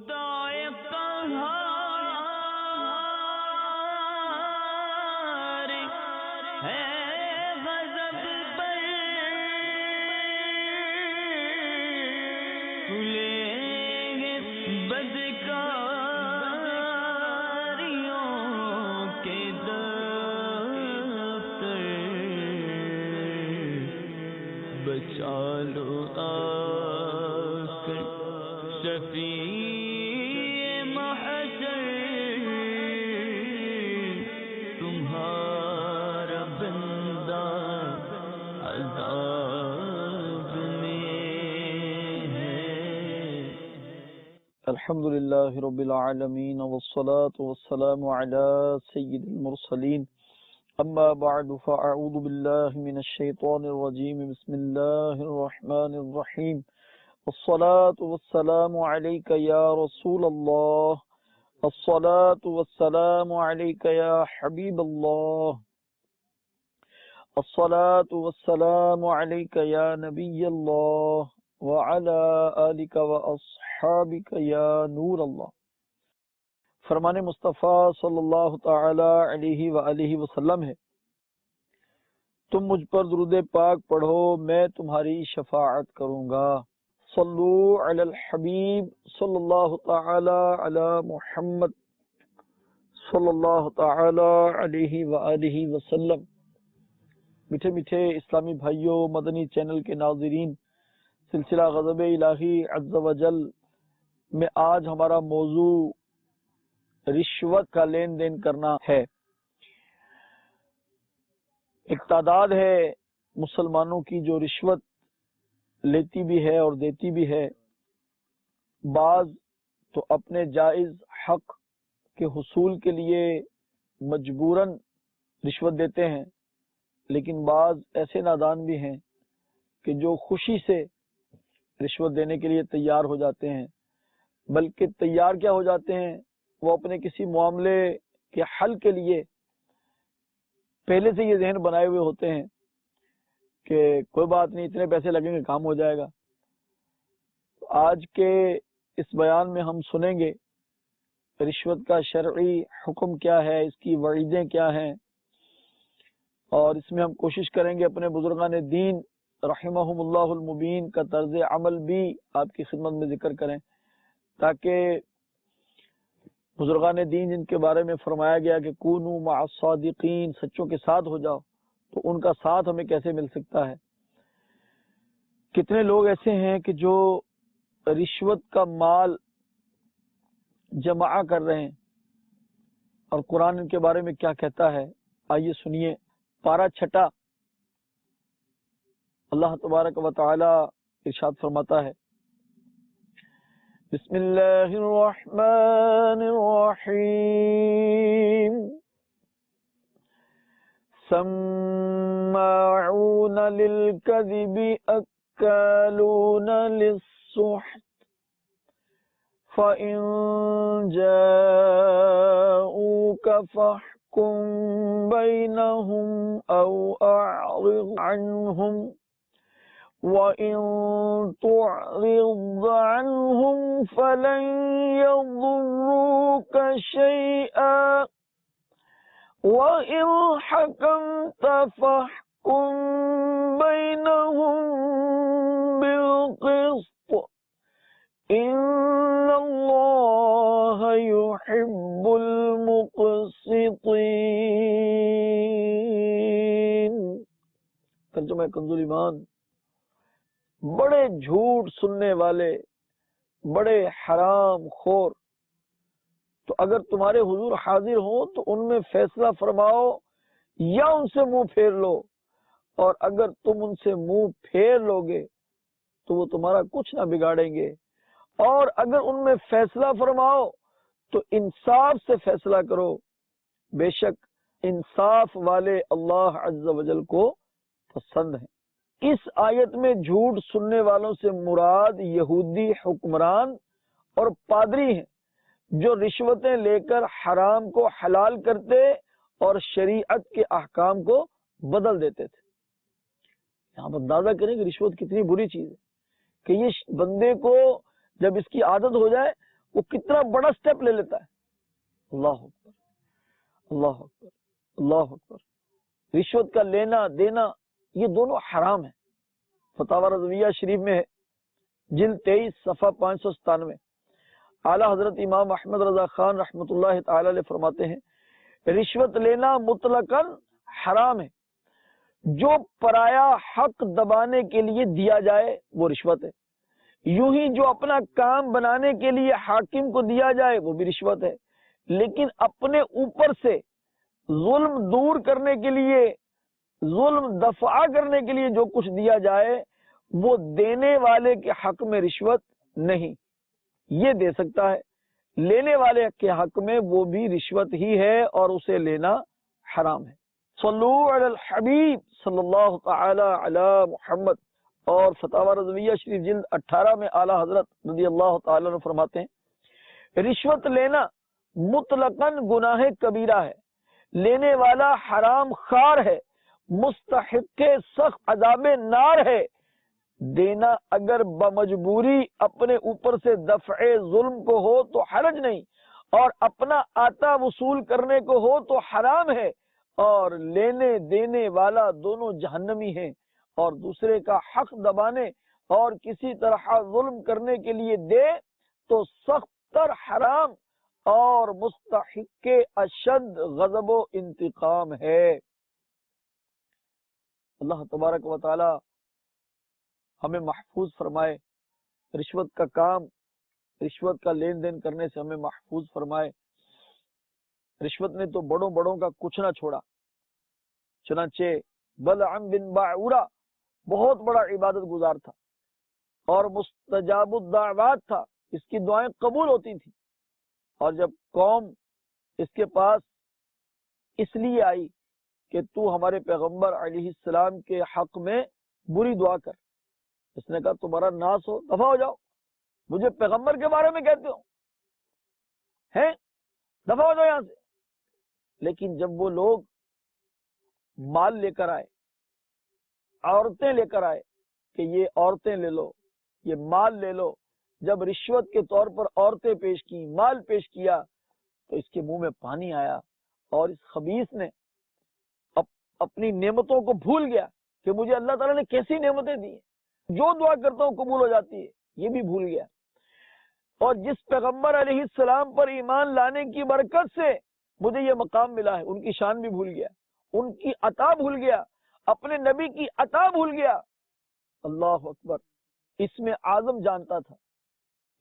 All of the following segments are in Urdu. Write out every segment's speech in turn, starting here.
خدائے قہار ہے غضب پر تلے بدکاریوں کے دفتر بچا لو آ کر شفیع محشر تمہارا بندہ عذاب میں ہے۔ الحمدللہ رب العالمین والصلاة والسلام علی سید المرسلین اما بعد فاعوذ باللہ من الشیطان الرجیم بسم اللہ الرحمن الرحیم الصلاة والسلام علیک یا رسول اللہ الصلاة والسلام علیک یا حبیب اللہ الصلاة والسلام علیک یا نبی اللہ وعلى آلک واصحابک یا نور اللہ۔ فرمان مصطفیٰ صلی اللہ تعالی علیہ وآلہ وسلم ہے، تم مجھ پر درود پاک پڑھو میں تمہاری شفاعت کروں گا۔ صلو علی الحبیب صلی اللہ تعالی علی محمد صلی اللہ تعالی علیہ وآلہ وسلم۔ میٹھے میٹھے اسلامی بھائیوں، مدنی چینل کے ناظرین، سلسلہ غضب الہی عز و جل میں آج ہمارا موضوع رشوت کا لین دین کرنا ہے۔ ایک تعداد ہے مسلمانوں کی جو رشوت لیتی بھی ہے اور دیتی بھی ہے۔ بعض تو اپنے جائز حق کے حصول کے لیے مجبوراً رشوت دیتے ہیں، لیکن بعض ایسے نادان بھی ہیں کہ جو خوشی سے رشوت دینے کے لیے تیار ہو جاتے ہیں، بلکہ تیار کیا ہو جاتے ہیں، وہ اپنے کسی معاملے کے حل کے لیے پہلے سے یہ ذہن بنائے ہوئے ہوتے ہیں کہ کوئی بات نہیں، اتنے پیسے لگیں گے کام ہو جائے گا۔ آج کے اس بیان میں ہم سنیں گے رشوت کا شرعی حکم کیا ہے، اس کی وعیدیں کیا ہیں، اور اس میں ہم کوشش کریں گے اپنے بزرگان دین رحمہم اللہ المبین کا طرز عمل بھی آپ کی خدمت میں ذکر کریں، تاکہ بزرگان دین جن کے بارے میں فرمایا گیا کہ کونوا مع الصادقین، سچوں کے ساتھ ہو جاؤ، تو ان کا ساتھ ہمیں کیسے مل سکتا ہے۔ کتنے لوگ ایسے ہیں کہ جو رشوت کا مال جمع کر رہے ہیں، اور قرآن ان کے بارے میں کیا کہتا ہے، آئیے سنیے۔ پارہ 6 اللہ تبارک و تعالی ارشاد فرماتا ہے، بسم اللہ الرحمن الرحیم، سماعون للکذب اکالون للسحت فإن جاءوك فاحكم بينهم أو أعرض عنهم وَإِن تُعْرِضْ عَنْهُمْ فَلَنْ يَضُرُّوكَ شَيْئًا وَإِنْ حَكَمْتَ فَاحْكُمْ بَيْنَهُمْ بِالْقِسْطِ إِنَّ اللَّهَ يُحِبُّ الْمُقْسِطِينَ۔ ترجمہ کنز ایمان، بڑے جھوٹ سننے والے، بڑے حرام خور، تو اگر تمہارے حضور حاضر ہوں تو ان میں فیصلہ فرماؤ یا ان سے منہ پھیر لو، اور اگر تم ان سے منہ پھیر لوگے تو وہ تمہارا کچھ نہ بگاڑیں گے، اور اگر ان میں فیصلہ فرماؤ تو انصاف سے فیصلہ کرو، بے شک انصاف والے اللہ عز و جل کو پسند ہیں۔ اس آیت میں جھوٹ سننے والوں سے مراد یہودی حکمران اور پادری ہیں جو رشوتیں لے کر حرام کو حلال کرتے اور شریعت کے احکام کو بدل دیتے تھے۔ یہاں پر اندازہ کریں کہ رشوت کتنی بری چیز ہے، کہ یہ بندے کو جب اس کی عادت ہو جائے وہ کتنا بڑا سٹیپ لے لیتا ہے. اللہ اکبر، اللہ اکبر، اللہ اکبر. رشوت کا لینا دینا یہ دونوں حرام ہیں. فتاوی رضویہ شریف میں ہے، جلد 23 صفحہ 597، اعلیٰ حضرت امام احمد رضا خان رحمۃ اللہ تعالی علیہ فرماتے ہیں رشوت لینا مطلقاً حرام ہے. جو پرایا حق دبانے کے لیے دیا جائے وہ رشوت ہے. یوں ہی جو اپنا کام بنانے کے لیے حاکم کو دیا جائے وہ بھی رشوت ہے. لیکن اپنے اوپر سے ظلم دور کرنے کے لیے، ظلم دفع کرنے کے لیے جو کچھ دیا جائے وہ دینے والے کے حق میں رشوت نہیں. یہ دے سکتا ہے، لینے والے کے حق میں وہ بھی رشوت ہی ہے اور اسے لینا حرام ہے. صلو علی الحبیب صلی اللہ تعالی علی محمد. اور فتاوی رضویہ شریف جلد 18 میں اعلیٰ حضرت رضی اللہ تعالی عنہ فرماتے ہیں رشوت لینا مطلقاً گناہ کبیرہ ہے، لینے والا حرام خار ہے، مستحق سخت عذاب نار ہے. دینا اگر بمجبوری اپنے اوپر سے دفع ظلم کو ہو تو حرج نہیں، اور اپنا آتا وصول کرنے کو ہو تو حرام ہے. اور لینے دینے والا دونوں جہنمی ہیں، اور دوسرے کا حق دبانے اور کسی طرح ظلم کرنے کے لیے دے تو سخت تر حرام اور مستحق اشد غضب و انتقام ہے. اللہ تبارک و تعالی ہمیں محفوظ فرمائے، رشوت کا کام، رشوت کا لین دین کرنے سے ہمیں محفوظ فرمائے. رشوت نے تو بڑوں بڑوں کا کچھ نہ چھوڑا. چنانچہ بلعم بن باعورہ بہت بڑا عبادت گزار تھا اور مستجاب الدعوات تھا، اس کی دعائیں قبول ہوتی تھی. اور جب قوم اس کے پاس اس لیے آئی کہ تو ہمارے پیغمبر علیہ السلام کے حق میں بری دعا کر، اس نے کہا تمہارا ناس ہو، دفع ہو جاؤ، مجھے پیغمبر کے بارے میں کہتے ہو ہیں، دفع ہو جاؤ یہاں سے. لیکن جب وہ لوگ مال لے کر آئے، عورتیں لے کر آئے کہ یہ عورتیں لے لو، یہ مال لے لو، جب رشوت کے طور پر عورتیں پیش کی، مال پیش کیا، تو اس کے منہ میں پانی آیا اور اس خبیث نے اپنی نعمتوں کو بھول گیا کہ مجھے اللہ تعالیٰ نے کیسی نعمتیں دی ہیں، جو دعا کرتا ہوں قبول ہو جاتی ہے، یہ بھی بھول گیا. اور جس پیغمبر علیہ السلام پر ایمان لانے کی برکت سے مجھے یہ مقام ملا ہے، ان کی شان بھی بھول گیا، ان کی عطا بھول گیا، اپنے نبی کی عطا بھول گیا. اللہ اکبر. اس میں اعظم جانتا تھا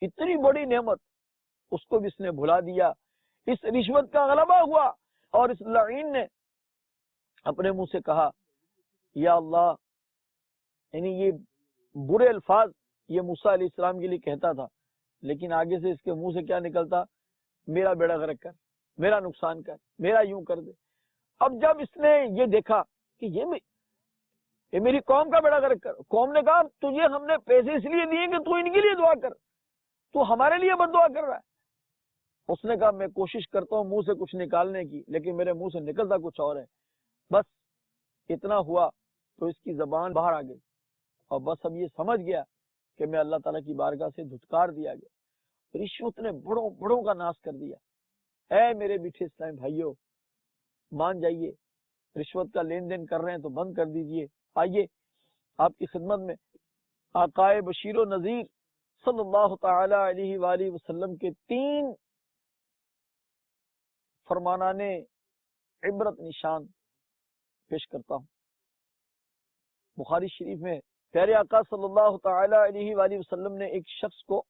اتنی بڑی نعمت، اس کو بھی اس نے بھلا دیا. اس رشوت کا غلبہ ہوا اور اس لعین نے اپنے منہ سے کہا یا اللہ، یعنی یہ برے الفاظ یہ موسیٰ علیہ السلام کے لیے کہتا تھا، لیکن آگے سے اس کے منہ سے کیا نکلتا؟ میرا بیڑا غرق کر، میرا نقصان کر، میرا یوں کر دے. اب جب اس نے یہ دیکھا کہ یہ میری قوم کا بیڑا غرق کر، قوم نے کہا تجھے ہم نے پیسے اس لیے دیے کہ تو ان کے لیے دعا کر، تو ہمارے لیے بد دعا کر رہا ہے. اس نے کہا میں کوشش کرتا ہوں منہ سے کچھ نکالنے کی، لیکن میرے منہ سے نکلتا کچھ اور ہے. بس اتنا ہوا تو اس کی زبان باہر آ گئی، اور بس اب یہ سمجھ گیا کہ میں اللہ تعالیٰ کی بارگاہ سے دھتکار دیا گیا. رشوت نے بڑوں بڑوں کا ناش کر دیا. اے میرے میٹھے اسلام بھائیوں، مان جائیے، رشوت کا لین دین کر رہے ہیں تو بند کر دیجئے. آئیے آپ کی خدمت میں آقائے بشیر و نذیر صلی اللہ تعالی علیہ وآلہ وسلم کے 3 فرمانانے عبرت نشان پیش کرتا ہوں. بخاری شریف میں پیارے آقا صلی اللہ تعالی علیہ وآلہ وسلم نے ایک شخص کو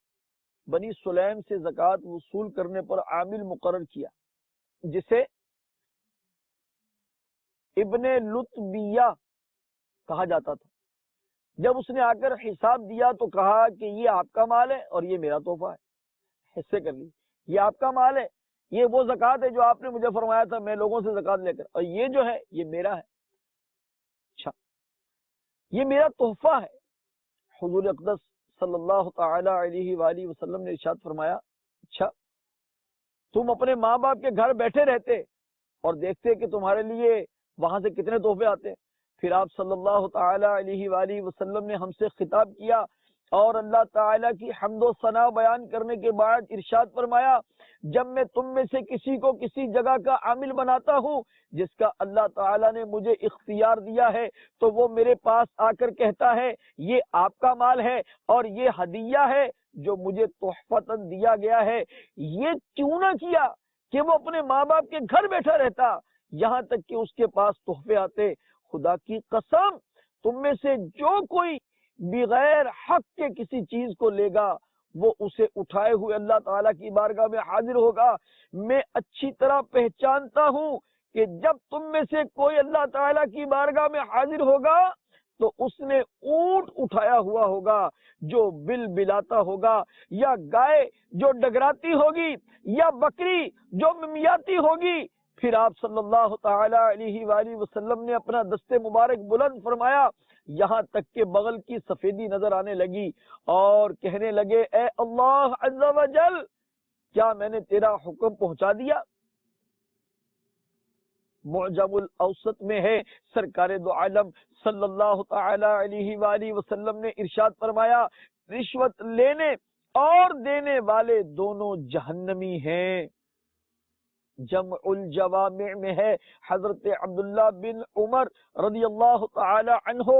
بنی سلیم سے زکوٰۃ وصول کرنے پر عامل مقرر کیا، جسے ابن لطبیہ کہا جاتا تھا. جب اس نے آ کر حساب دیا تو کہا کہ یہ آپ کا مال ہے اور یہ میرا تحفہ ہے، حصے کر لی. یہ آپ کا مال ہے، یہ وہ زکوٰۃ ہے جو آپ نے مجھے فرمایا تھا میں لوگوں سے زکوٰۃ لے کر، اور یہ جو ہے یہ میرا ہے. اچھا، یہ میرا تحفہ ہے. حضور اقدس صلی اللہ تعالی علیہ وآلہ وسلم نے ارشاد فرمایا اچھا تم اپنے ماں باپ کے گھر بیٹھے رہتے اور دیکھتے کہ تمہارے لیے وہاں سے کتنے تحفے آتے. پھر آپ صلی اللہ تعالی علیہ وآلہ وسلم نے ہم سے خطاب کیا اور اللہ تعالیٰ کی حمد و ثنا بیان کرنے کے بعد ارشاد فرمایا جب میں تم میں سے کسی کو کسی جگہ کا عامل بناتا ہوں جس کا اللہ تعالیٰ نے مجھے اختیار دیا ہے تو وہ میرے پاس آ کر کہتا ہے یہ آپ کا مال ہے اور یہ ہدیہ ہے جو مجھے تحفۃً دیا گیا ہے۔ یہ کیوں نہ کیا کہ وہ اپنے ماں باپ کے گھر بیٹھا رہتا یہاں تک کہ اس کے پاس تحفے آتے۔ خدا کی قسم تم میں سے جو کوئی بغیر حق کے کسی چیز کو لے گا وہ اسے اٹھائے ہوئے اللہ تعالیٰ کی بارگاہ میں حاضر ہوگا۔ میں اچھی طرح پہچانتا ہوں کہ جب تم میں سے کوئی اللہ تعالیٰ کی بارگاہ میں حاضر ہوگا تو اس نے اونٹ اٹھایا ہوا ہوگا جو بل بلاتا ہوگا، یا گائے جو ڈگراتی ہوگی، یا بکری جو ممیاتی ہوگی۔ پھر آپ صلی اللہ تعالی علیہ وآلہ وسلم نے اپنا دست مبارک بلند فرمایا یہاں تک کہ بغل کی سفیدی نظر آنے لگی اور کہنے لگے اے اللہ عز و جل کیا میں نے تیرا حکم پہنچا دیا؟ معجم الاوسط میں ہے سرکار دو عالم صلی اللہ تعالی علیہ وآلہ وسلم نے ارشاد فرمایا رشوت لینے اور دینے والے دونوں جہنمی ہیں۔ جمع الجوامع میں ہے حضرت عبداللہ بن عمر رضی اللہ تعالی عنہ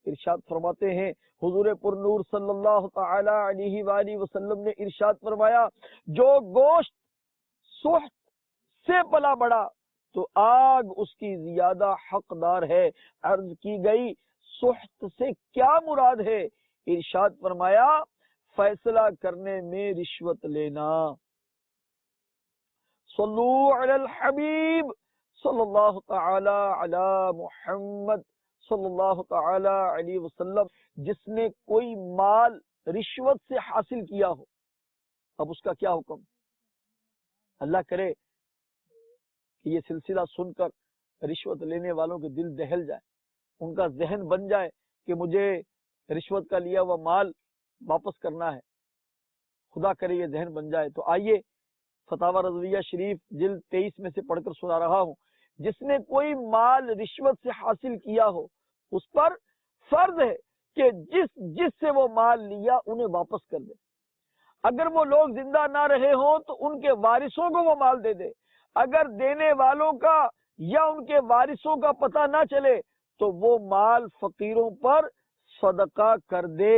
ارشاد فرماتے ہیں حضور پر نور صلی اللہ تعالی علیہ وآلہ وسلم نے ارشاد فرمایا جو گوشت سحت سے پلا بڑا تو آگ اس کی زیادہ حقدار ہے۔ عرض کی گئی سحت سے کیا مراد ہے؟ ارشاد فرمایا فیصلہ کرنے میں رشوت لینا۔ صلو علی الحبیب صلی اللہ تعالی علی محمد صلی اللہ تعالی علیہ وسلم۔ جس نے کوئی مال رشوت سے حاصل کیا ہو اب اس کا کیا حکم؟ اللہ کرے کہ یہ سلسلہ سن کر رشوت لینے والوں کے دل دہل جائے، ان کا ذہن بن جائے کہ مجھے رشوت کا لیا ہوا مال واپس کرنا ہے، خدا کرے یہ ذہن بن جائے۔ تو آئیے فتاوی رضویہ شریف جلد 23 میں سے پڑھ کر سنا رہا ہوں۔ جس نے کوئی مال رشوت سے حاصل کیا ہو اس پر فرض ہے کہ جس سے وہ مال لیا انہیں واپس کر دے۔ اگر وہ لوگ زندہ نہ رہے ہوں تو ان کے وارثوں کو وہ مال دے دے۔ اگر دینے والوں کا یا ان کے وارثوں کا پتہ نہ چلے تو وہ مال فقیروں پر صدقہ کر دے۔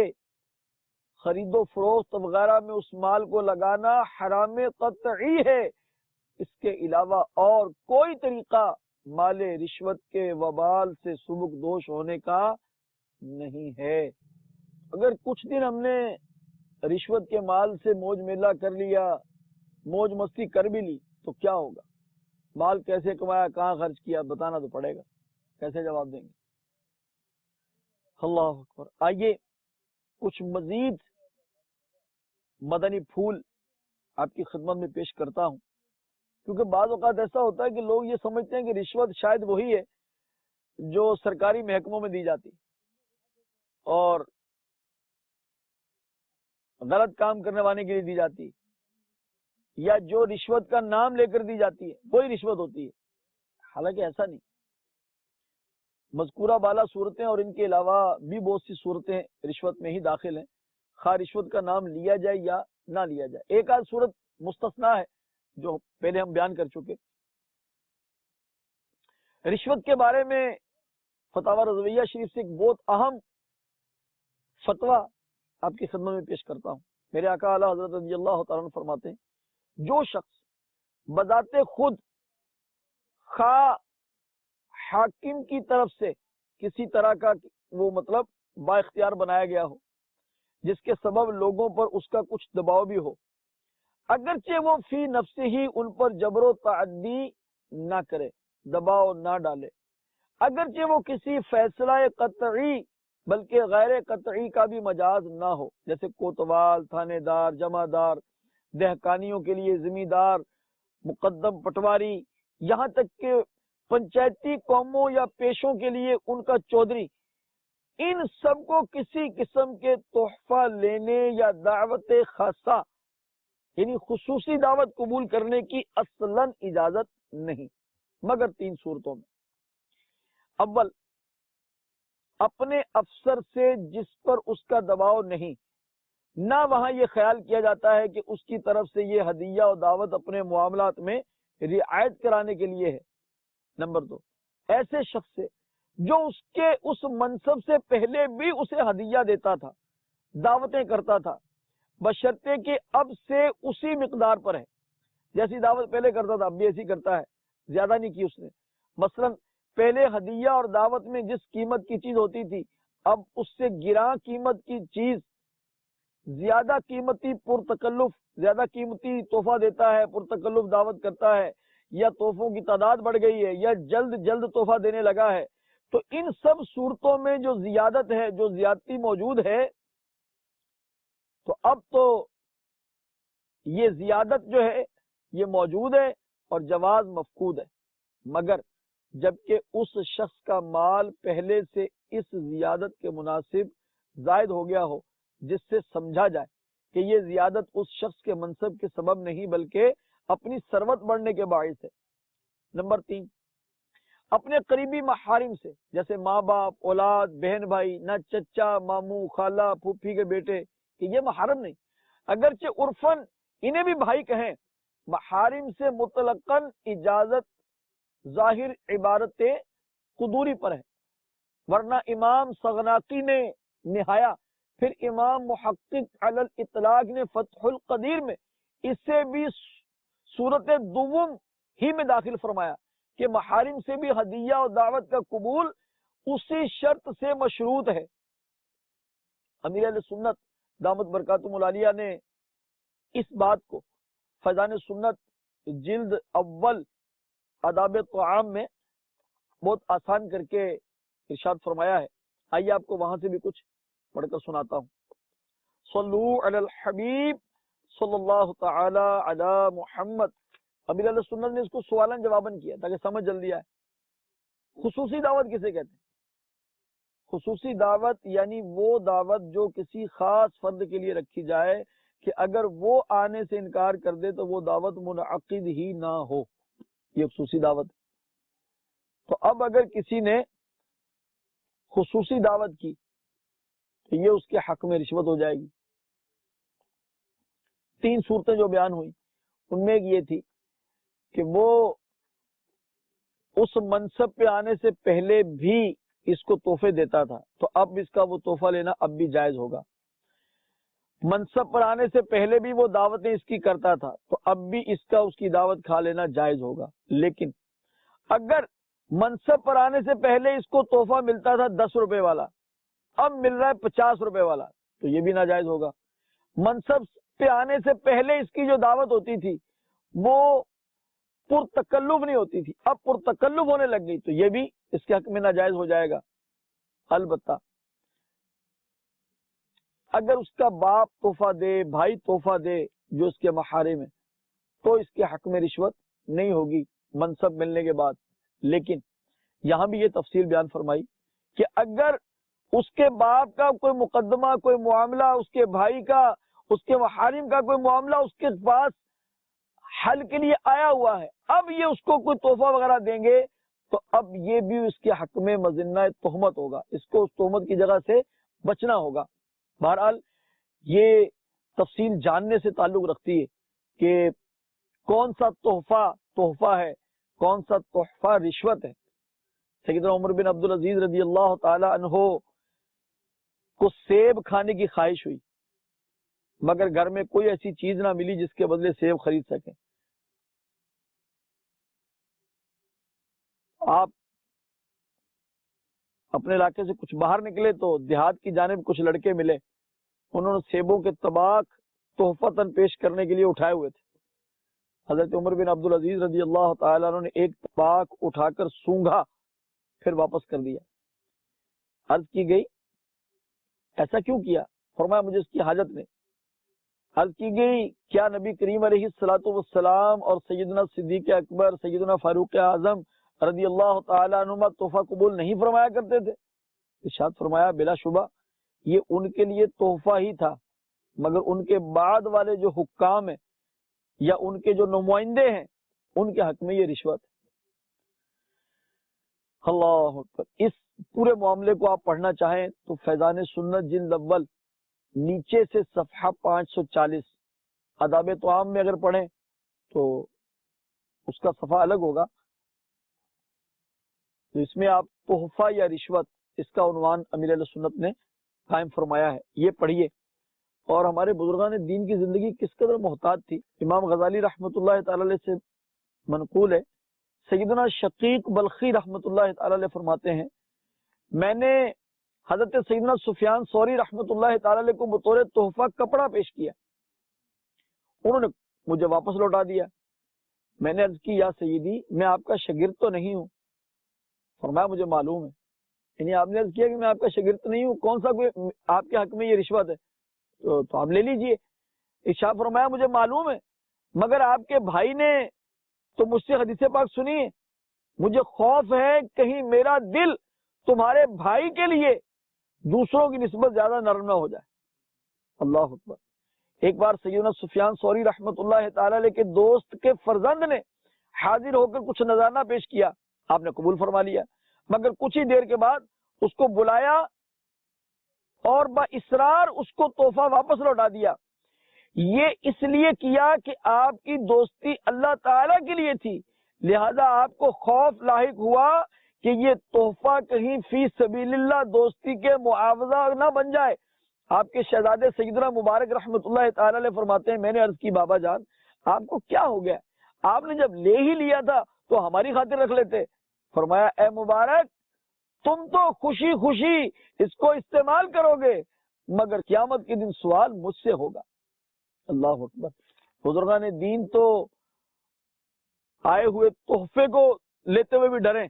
خرید و فروخت وغیرہ میں اس مال کو لگانا حرام قطعی ہے۔ اس کے علاوہ اور کوئی طریقہ مال رشوت کے وبال سے سبکدوش ہونے کا نہیں ہے۔ اگر کچھ دن ہم نے رشوت کے مال سے موج میلہ کر لیا، موج مستی کر بھی لی تو کیا ہوگا؟ مال کیسے کمایا، کہاں خرچ کیا، بتانا تو پڑے گا، کیسے جواب دیں گے؟ اللہ اکبر۔ آئیے کچھ مزید مدنی پھول آپ کی خدمت میں پیش کرتا ہوں، کیونکہ بعض اوقات ایسا ہوتا ہے کہ لوگ یہ سمجھتے ہیں کہ رشوت شاید وہی ہے جو سرکاری محکموں میں دی جاتی اور غلط کام کرنے والے کے لیے دی جاتی، یا جو رشوت کا نام لے کر دی جاتی ہے وہی رشوت ہوتی ہے۔ حالانکہ ایسا نہیں۔ مذکورہ بالا صورتیں اور ان کے علاوہ بھی بہت سی صورتیں رشوت میں ہی داخل ہیں، خواہ رشوت کا نام لیا جائے یا نہ لیا جائے۔ ایک آدھ صورت مستثنا ہے جو پہلے ہم بیان کر چکے۔ رشوت کے بارے میں فتاوی رضویہ شریف سے ایک بہت اہم فتویٰ آپ کی خدمت میں پیش کرتا ہوں۔ میرے آقا اعلیٰ حضرت رضی اللہ تعالیٰ عنہ فرماتے ہیں جو شخص بذات خود خواہ حاکم کی طرف سے کسی طرح کا وہ مطلب با اختیار بنایا گیا ہو جس کے سبب لوگوں پر اس کا کچھ دباؤ بھی ہو، اگرچہ وہ فی نفس ہی ان پر جبر و تعدی نہ کرے، دباؤ نہ ڈالے، اگرچہ وہ کسی فیصلہ قطعی بلکہ غیر قطعی کا بھی مجاز نہ ہو، جیسے کوتوال، تھانے دار، جمع دار، دہقانیوں کے لیے زمیندار، مقدم پٹواری، یہاں تک کہ پنچایتی قوموں یا پیشوں کے لیے ان کا چودھری، ان سب کو کسی قسم کے تحفہ لینے یا دعوت خاصہ یعنی خصوصی دعوت قبول کرنے کی اصلاً اجازت نہیں، مگر 3 صورتوں میں۔ اول، اپنے افسر سے جس پر اس کا دباؤ نہیں، نہ وہاں یہ خیال کیا جاتا ہے کہ اس کی طرف سے یہ ہدیہ اور دعوت اپنے معاملات میں رعایت کرانے کے لیے ہے۔ نمبر 2، ایسے شخص سے جو اس کے اس منصب سے پہلے بھی اسے ہدیہ دیتا تھا، دعوتیں کرتا تھا، بشرطے کہ اب سے اسی مقدار پر ہے، جیسی دعوت پہلے کرتا تھا اب بھی ایسی کرتا ہے، زیادہ نہیں کی اس نے۔ مثلا پہلے ہدیہ اور دعوت میں جس قیمت کی چیز ہوتی تھی، اب اس سے گراں قیمت کی چیز، زیادہ قیمتی پرتکلف، زیادہ قیمتی تحفہ دیتا ہے، پرتکلف دعوت کرتا ہے، یا تحفوں کی تعداد بڑھ گئی ہے، یا جلد جلد تحفہ دینے لگا ہے۔ تو ان سب صورتوں میں جو زیادت ہے، جو زیادتی موجود ہے، تو اب تو یہ زیادت جو ہے یہ موجود ہے اور جواز مفقود ہے، مگر جبکہ اس شخص کا مال پہلے سے اس زیادت کے مناسب زائد ہو گیا ہو، جس سے سمجھا جائے کہ یہ زیادت اس شخص کے منصب کے سبب نہیں بلکہ اپنی ثروت بڑھنے کے باعث ہے۔ نمبر 3، اپنے قریبی محارم سے، جیسے ماں باپ، اولاد، بہن بھائی، نہ چچا، ماموں، خالہ، پھوپھی کے بیٹے، کہ یہ محارم نہیں، اگرچہ عرفاً انہیں بھی بھائی کہیں، محارم سے مطلقاً اجازت ظاہر عبارت قدوری پر ہے، ورنہ امام سغناقی نے نہایا، پھر امام محقق علی الاطلاق نے فتح القدیر میں اسے بھی صورت دوم ہی میں داخل فرمایا کہ محارم سے بھی ہدیہ اور دعوت کا قبول اسی شرط سے مشروط ہے۔ امیر اہل سنت دامت برکاتہم العالیہ نے اس بات کو فیضان سنت جلد اول آداب طعام میں بہت آسان کر کے ارشاد فرمایا ہے۔ آئیے آپ کو وہاں سے بھی کچھ پڑھ کر سناتا ہوں۔ صلو علی الحبیب صلی اللہ تعالی علی محمد۔ امیر اہل سنت نے اس کو سوالن جواباً کیا تاکہ سمجھ جلدی آئے۔ خصوصی دعوت کسے کہتے ہیں؟ خصوصی دعوت یعنی وہ دعوت جو کسی خاص فرد کے لیے رکھی جائے کہ اگر وہ آنے سے انکار کر دے تو وہ دعوت منعقد ہی نہ ہو، یہ خصوصی دعوت۔ تو اب اگر کسی نے خصوصی دعوت کی تو یہ اس کے حق میں رشوت ہو جائے گی۔ 3 صورتیں جو بیان ہوئی ان میں ایک یہ تھی کہ وہ اس منصب پہ آنے سے پہلے بھی اس کو تحفے دیتا تھا، تو اب اس کا وہ تحفہ لینا اب بھی جائز ہوگا۔ منصب پر آنے سے پہلے بھی وہ دعوتیں اس کی کرتا تھا، تو اب بھی اس کا اس کی دعوت کھا لینا جائز ہوگا۔ لیکن اگر منصب پر آنے سے پہلے اس کو تحفہ ملتا تھا 10 روپے والا، اب مل رہا ہے 50 روپے والا، تو یہ بھی ناجائز ہوگا۔ منصب پہ آنے سے پہلے اس کی جو دعوت ہوتی تھی وہ پرتکلف نہیں ہوتی تھی، اب پرتکلف ہونے لگ گئی، تو یہ بھی اس کے حق میں ناجائز ہو جائے گا۔ البتہ اگر اس کا باپ تحفہ دے، بھائی تحفہ دے جو اس کے محارم ہیں، تو اس کے حق میں رشوت نہیں ہوگی منصب ملنے کے بعد۔ لیکن یہاں بھی یہ تفصیل بیان فرمائی کہ اگر اس کے باپ کا کوئی مقدمہ، کوئی معاملہ، اس کے بھائی کا، اس کے محارم کا کوئی معاملہ اس کے پاس حل کے لیے آیا ہوا ہے، اب یہ اس کو کوئی تحفہ وغیرہ دیں گے تو اب یہ بھی اس کے حق میں مظنہ تہمت ہوگا، اس کو اس تہمت کی جگہ سے بچنا ہوگا۔ بہرحال یہ تفصیل جاننے سے تعلق رکھتی ہے کہ کون سا تحفہ ہے، کون سا تحفہ رشوت ہے۔ سیدنا عمر بن عبدالعزیز رضی اللہ تعالی عنہ کو سیب کھانے کی خواہش ہوئی، مگر گھر میں کوئی ایسی چیز نہ ملی جس کے بدلے سیب خرید سکیں۔ آپ اپنے علاقے سے کچھ باہر نکلے تو دیہات کی جانب کچھ لڑکے ملے، انہوں نے سیبوں کے طباق تحفتاً پیش کرنے کے لیے اٹھائے ہوئے تھے۔ حضرت عمر بن عبدالعزیز رضی اللہ تعالیٰ عنہ نے ایک طباق اٹھا کر سونگھا، پھر واپس کر دیا۔ عرض کی گئی ایسا کیوں کیا؟ فرمایا مجھے اس کی حاجت نہیں۔ عرض کی گئی کیا نبی کریم علیہ الصلوۃ والسلام اور سیدنا صدیق اکبر، سیدنا فاروق اعظم رضی اللہ تعالیٰ عنہما تحفہ قبول نہیں فرمایا کرتے تھے؟ ارشاد فرمایا بلا شبہ یہ ان کے لیے تحفہ ہی تھا، مگر ان کے بعد والے جو حکام ہیں یا ان کے جو نمائندے ہیں ان کے حق میں یہ رشوت ہے۔ اللہ اکبر۔ اس پورے معاملے کو آپ پڑھنا چاہیں تو فیضان سنت جلد اول نیچے سے صفحہ 540 آداب طعام میں اگر پڑھیں تو اس کا صفحہ الگ ہوگا. تو اس میں آپ تحفہ یا رشوت اس کا عنوان امیر اہل سنت نے قائم فرمایا ہے. یہ پڑھیے. اور ہمارے بزرگان دین کی زندگی کس قدر محتاط تھی. امام غزالی رحمۃ اللہ تعالی علیہ سے منقول ہے، سیدنا شقیق بلخی رحمۃ اللہ تعالی علیہ فرماتے ہیں میں نے حضرت سیدنا سفیان ثوری رحمۃ اللہ تعالی علیہ کو بطور تحفہ کپڑا پیش کیا. انہوں نے مجھے واپس لوٹا دیا. میں نے عرض کی یا سیدی میں آپ کا شاگرد تو نہیں ہوں. فرمایا مجھے معلوم ہے. یعنی آپ نے عرض کیا کہ میں آپ کا شاگرد نہیں ہوں، کون سا کوئی آپ کے حق میں یہ رشوت ہے تو آپ لے لیجئے. ارشاد فرمایا مجھے معلوم ہے، مگر آپ کے بھائی نے تو مجھ سے حدیث پاک سنی ہے. مجھے خوف ہے کہیں میرا دل تمہارے بھائی کے لیے دوسروں کی نسبت زیادہ نرم نہ ہو جائے. اللہ اکبر. ایک بار سیدنا سفیان ثوری رحمۃ اللہ تعالی علیہ کے دوست کے فرزند نے حاضر ہو کر کچھ نذرانہ پیش کیا. آپ نے قبول فرما لیا، مگر کچھ ہی دیر کے بعد اس کو بلایا اور با اصرار اس کو تحفہ واپس لوٹا دیا. یہ اس لیے کیا کہ آپ کی دوستی اللہ تعالی کے لیے تھی، لہذا آپ کو خوف لاحق ہوا کہ یہ تحفہ کہیں فی سبیل اللہ دوستی کے معاوضہ نہ بن جائے. آپ کے شہزادے سیدنا مبارک رحمۃ اللہ تعالی علیہ فرماتے ہیں میں نے عرض کی بابا جان آپ کو کیا ہو گیا، آپ نے جب لے ہی لیا تھا تو ہماری خاطر رکھ لیتے. فرمایا اے مبارک تم تو خوشی خوشی اس کو استعمال کرو گے، مگر قیامت کے دن سوال مجھ سے ہوگا. اللہ اکبر. بزرگان دین تو آئے ہوئے تحفے کو لیتے ہوئے بھی ڈریں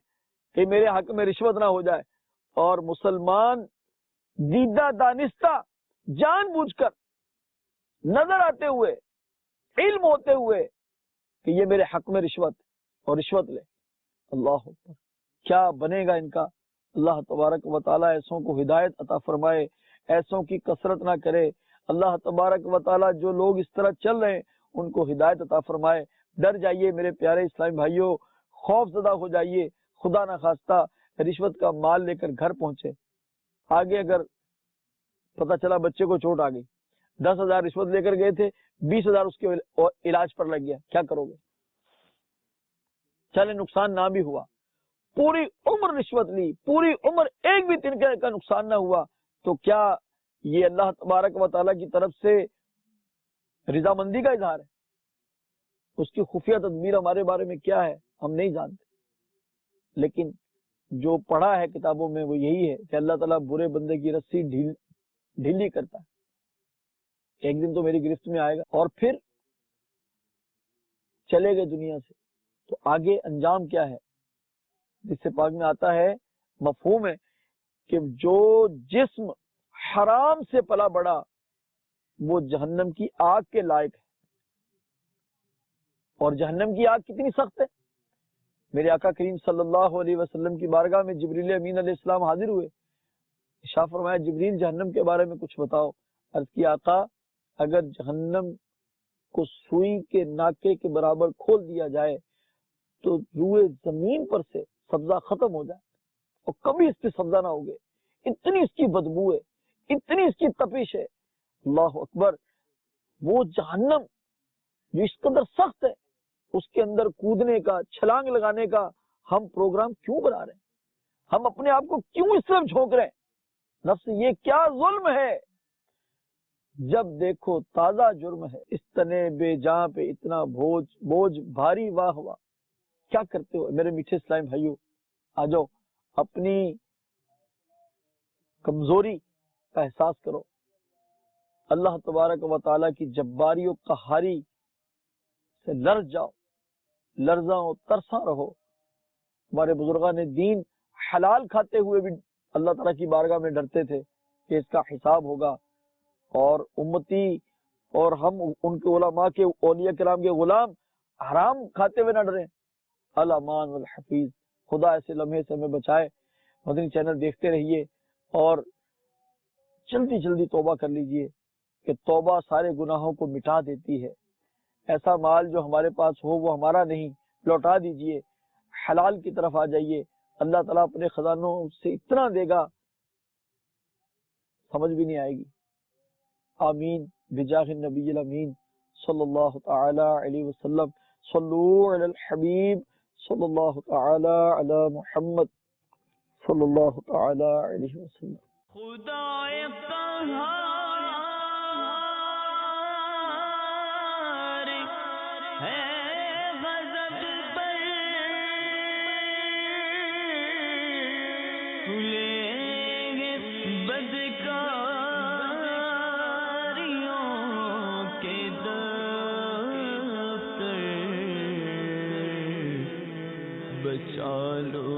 کہ میرے حق میں رشوت نہ ہو جائے، اور مسلمان دیدہ دانستہ جان بوجھ کر نظر آتے ہوئے علم ہوتے ہوئے کہ یہ میرے حق میں رشوت اور رشوت لے. اللہ اکبر. کیا بنے گا ان کا. اللہ تبارک و تعالی ایسوں کو ہدایت عطا فرمائے، ایسوں کی کثرت نہ کرے. اللہ تبارک و تعالی جو لوگ اس طرح چل رہے ہیں ان کو ہدایت عطا فرمائے. ڈر جائیے میرے پیارے اسلامی بھائیوں، خوف زدہ ہو جائیے. خدا نہ خواستہ رشوت کا مال لے کر گھر پہنچے، آگے اگر پتہ چلا بچے کو چوٹ آ گئی، 10,000 رشوت لے کر گئے تھے، 20,000 اس کے علاج پر لگ گیا، کیا کرو گے؟ چلے نقصان نہ بھی ہوا، پوری عمر رشوت لی، پوری عمر ایک بھی تنکے کا نقصان نہ ہوا، تو کیا یہ اللہ تبارک و تعالیٰ کی طرف سے رضامندی کا اظہار ہے؟ اس کی خفیہ تدبیر ہمارے بارے میں کیا ہے ہم نہیں جانتے، لیکن جو پڑھا ہے کتابوں میں وہ یہی ہے کہ اللہ تعالیٰ برے بندے کی رسی ڈھیلی کرتا ہے. ایک دن تو میری گرفت میں آئے گا اور پھر چلے گئے دنیا سے. تو آگے انجام کیا ہے؟ جس سے پاک میں آتا ہے، مفہوم ہے کہ جو جسم حرام سے پلا بڑا وہ جہنم کی آگ کے لائق ہے. اور جہنم کی آگ کتنی سخت ہے. میرے آقا کریم صلی اللہ علیہ وسلم کی بارگاہ میں جبریل امین علیہ السلام حاضر ہوئے. ارشاد فرمایا جبریل جہنم کے بارے میں کچھ بتاؤ. عرض کی آقا اگر جہنم کو سوئی کے ناکے کے برابر کھول دیا جائے تو روئے زمین پر سے سبزہ ختم ہو جائے اور کبھی اس پہ سبزہ نہ ہوگے. اتنی اس کی بدبو ہے، اتنی اس کی تپش ہے. اللہ اکبر. وہ جہنم جو اس قدر سخت ہے اس کے اندر کودنے کا، چھلانگ لگانے کا ہم پروگرام کیوں بنا رہے ہیں؟ ہم اپنے آپ کو کیوں اس طرف جھونک رہے ہیں؟ نفس یہ کیا ظلم ہے؟ جب دیکھو تازہ جرم ہے، اس تنے بے جاں پہ اتنا بوجھ بھاری. واہ واہ. کیا کرتے ہو میرے میٹھے اسلام بھائیو؟ آ جاؤ اپنی کمزوری کا احساس کرو. اللہ تبارک و تعالیٰ کی جباری و قہاری سے لرز جاؤ، لرزاں و ترساں رہو. ہمارے بزرگان دین حلال کھاتے ہوئے بھی اللہ تعالیٰ کی بارگاہ میں ڈرتے تھے کہ اس کا حساب ہوگا. اور امتی اور ہم ان کے علماء کے اولیاء کرام کے غلام حرام کھاتے ہوئے نہ ڈریں. الامان والحفیظ. خدا ایسے لمحے سے ہمیں بچائے. مدنی چینل دیکھتے رہیے اور جلدی جلدی توبہ کر لیجئے کہ توبہ سارے گناہوں کو مٹا دیتی ہے. ایسا مال جو ہمارے پاس ہو وہ ہمارا نہیں، لوٹا دیجئے. حلال کی طرف آ جائیے. اللہ تعالیٰ اپنے خزانوں سے اتنا دے گا سمجھ بھی نہیں آئے گی. آمین بجاہ النبی الامین صلی اللہ تعالی علیہ وسلم. صلو علی الحبیب صلی اللہ تعالی علی محمد صلی اللہ تعالی علیہ وسلم. خدائے قہار ہے غضب پر کھلیں گے بدکاریوں کے دفتر. بچا لو